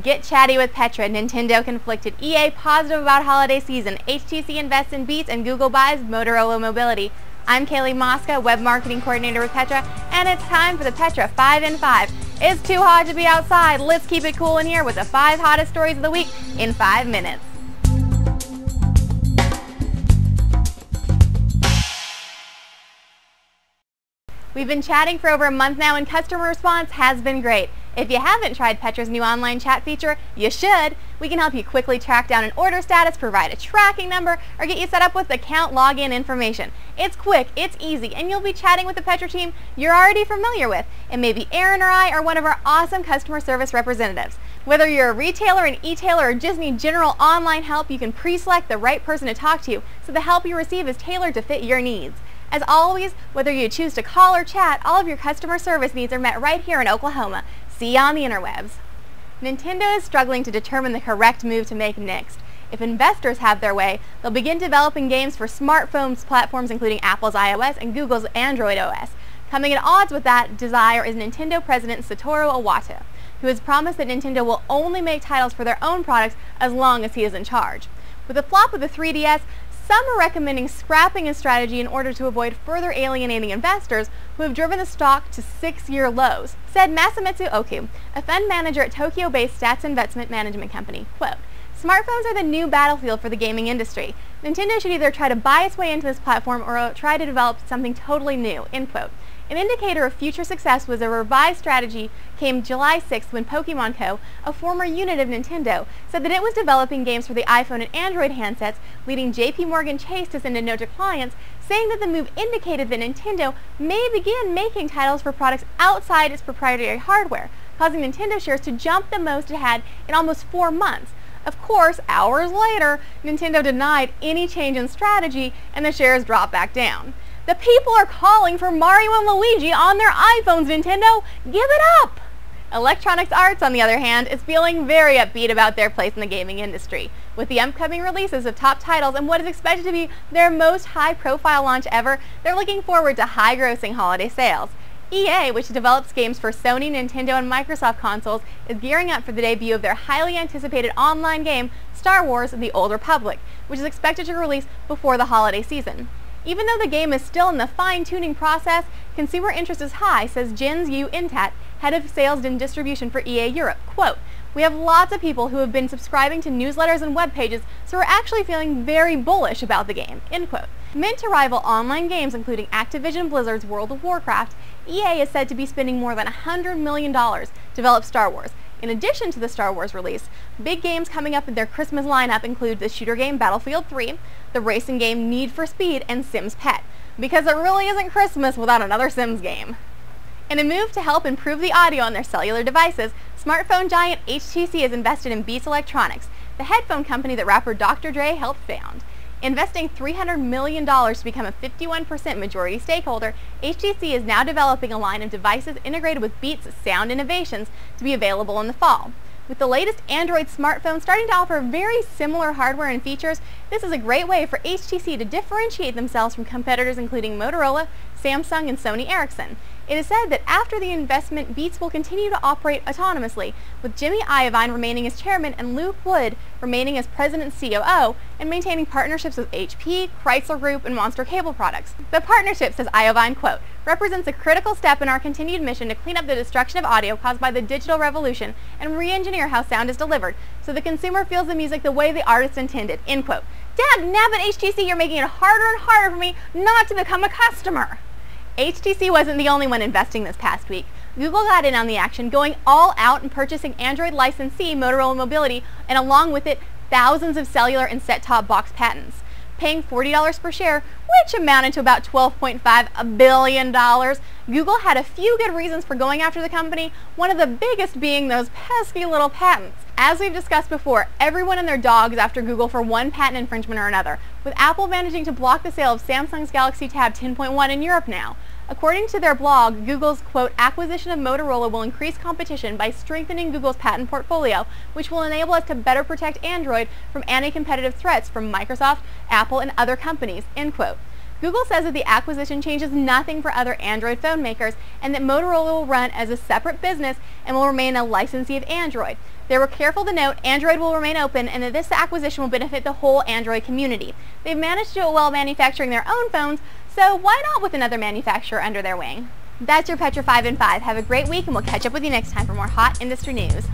Get chatty with Petra. Nintendo conflicted. EA positive about holiday season. HTC invests in Beats and Google buys Motorola Mobility. I'm Kaylee Mosca, Web Marketing Coordinator with Petra, and it's time for the Petra 5 in 5. It's too hot to be outside. Let's keep it cool in here with the 5 hottest stories of the week in 5 minutes. We've been chatting for over a month now and customer response has been great. If you haven't tried Petra's new online chat feature, you should. We can help you quickly track down an order status, provide a tracking number, or get you set up with account login information. It's quick, it's easy, and you'll be chatting with the Petra team you're already familiar with. It may be Aaron or I or one of our awesome customer service representatives. Whether you're a retailer, an e-tailer, or just need general online help, you can pre-select the right person to talk to so the help you receive is tailored to fit your needs. As always, whether you choose to call or chat, all of your customer service needs are met right here in Oklahoma. See you on the interwebs. Nintendo is struggling to determine the correct move to make next. If investors have their way, they'll begin developing games for smartphones platforms including Apple's iOS and Google's Android OS. Coming at odds with that desire is Nintendo President Satoru Iwata, who has promised that Nintendo will only make titles for their own products as long as he is in charge. With the flop of the 3DS, some are recommending scrapping his strategy in order to avoid further alienating investors who have driven the stock to 6-year lows, said Masamitsu Oku, a fund manager at Tokyo-based Stats Investment Management Company. Quote, "Smartphones are the new battlefield for the gaming industry. Nintendo should either try to buy its way into this platform or try to develop something totally new." End quote. An indicator of future success was a revised strategy came July 6th when Pokemon Co., a former unit of Nintendo, said that it was developing games for the iPhone and Android handsets, leading JP Morgan Chase to send a note to clients saying that the move indicated that Nintendo may begin making titles for products outside its proprietary hardware, causing Nintendo shares to jump the most it had in almost 4 months. Of course, hours later, Nintendo denied any change in strategy and the shares dropped back down. The people are calling for Mario and Luigi on their iPhones, Nintendo! Give it up! Electronic Arts, on the other hand, is feeling very upbeat about their place in the gaming industry. With the upcoming releases of top titles and what is expected to be their most high-profile launch ever, they're looking forward to high-grossing holiday sales. EA, which develops games for Sony, Nintendo, and Microsoft consoles, is gearing up for the debut of their highly anticipated online game, Star Wars: The Old Republic, which is expected to release before the holiday season. Even though the game is still in the fine-tuning process, consumer interest is high, says Jens Yu Intat, head of sales and distribution for EA Europe. Quote, "We have lots of people who have been subscribing to newsletters and web pages, so we're actually feeling very bullish about the game." End quote. Meant to rival online games including Activision Blizzard's World of Warcraft, EA is said to be spending more than $100 million to develop Star Wars. In addition to the Star Wars release, big games coming up in their Christmas lineup include the shooter game Battlefield 3, the racing game Need for Speed, and Sims Pet, because it really isn't Christmas without another Sims game. In a move to help improve the audio on their cellular devices, smartphone giant HTC has invested in Beats Electronics, the headphone company that rapper Dr. Dre helped found. Investing $300 million to become a 51% majority stakeholder, HTC is now developing a line of devices integrated with Beats' sound innovations to be available in the fall. With the latest Android smartphones starting to offer very similar hardware and features, this is a great way for HTC to differentiate themselves from competitors including Motorola, Samsung, and Sony Ericsson. It is said that after the investment, Beats will continue to operate autonomously, with Jimmy Iovine remaining as chairman and Luke Wood remaining as president and COO, and maintaining partnerships with HP, Chrysler Group, and Monster Cable Products. The partnership, says Iovine, quote, "represents a critical step in our continued mission to clean up the destruction of audio caused by the digital revolution and re-engineer how sound is delivered, so the consumer feels the music the way the artist intended." End quote. Dad-nabbit HTC, you're making it harder and harder for me not to become a customer. HTC wasn't the only one investing this past week. Google got in on the action, going all out and purchasing Android licensee Motorola Mobility, and along with it, thousands of cellular and set-top box patents. Paying $40 per share, which amounted to about $12.5 billion, Google had a few good reasons for going after the company, one of the biggest being those pesky little patents. As we've discussed before, everyone and their dog is after Google for one patent infringement or another, with Apple managing to block the sale of Samsung's Galaxy Tab 10.1 in Europe now. According to their blog, Google's, quote, "acquisition of Motorola will increase competition by strengthening Google's patent portfolio, which will enable us to better protect Android from anti-competitive threats from Microsoft, Apple, and other companies," end quote. Google says that the acquisition changes nothing for other Android phone makers and that Motorola will run as a separate business and will remain a licensee of Android. They were careful to note Android will remain open and that this acquisition will benefit the whole Android community. They've managed to do it well manufacturing their own phones, so why not with another manufacturer under their wing? That's your Petra 5 in 5. Have a great week, and we'll catch up with you next time for more hot industry news.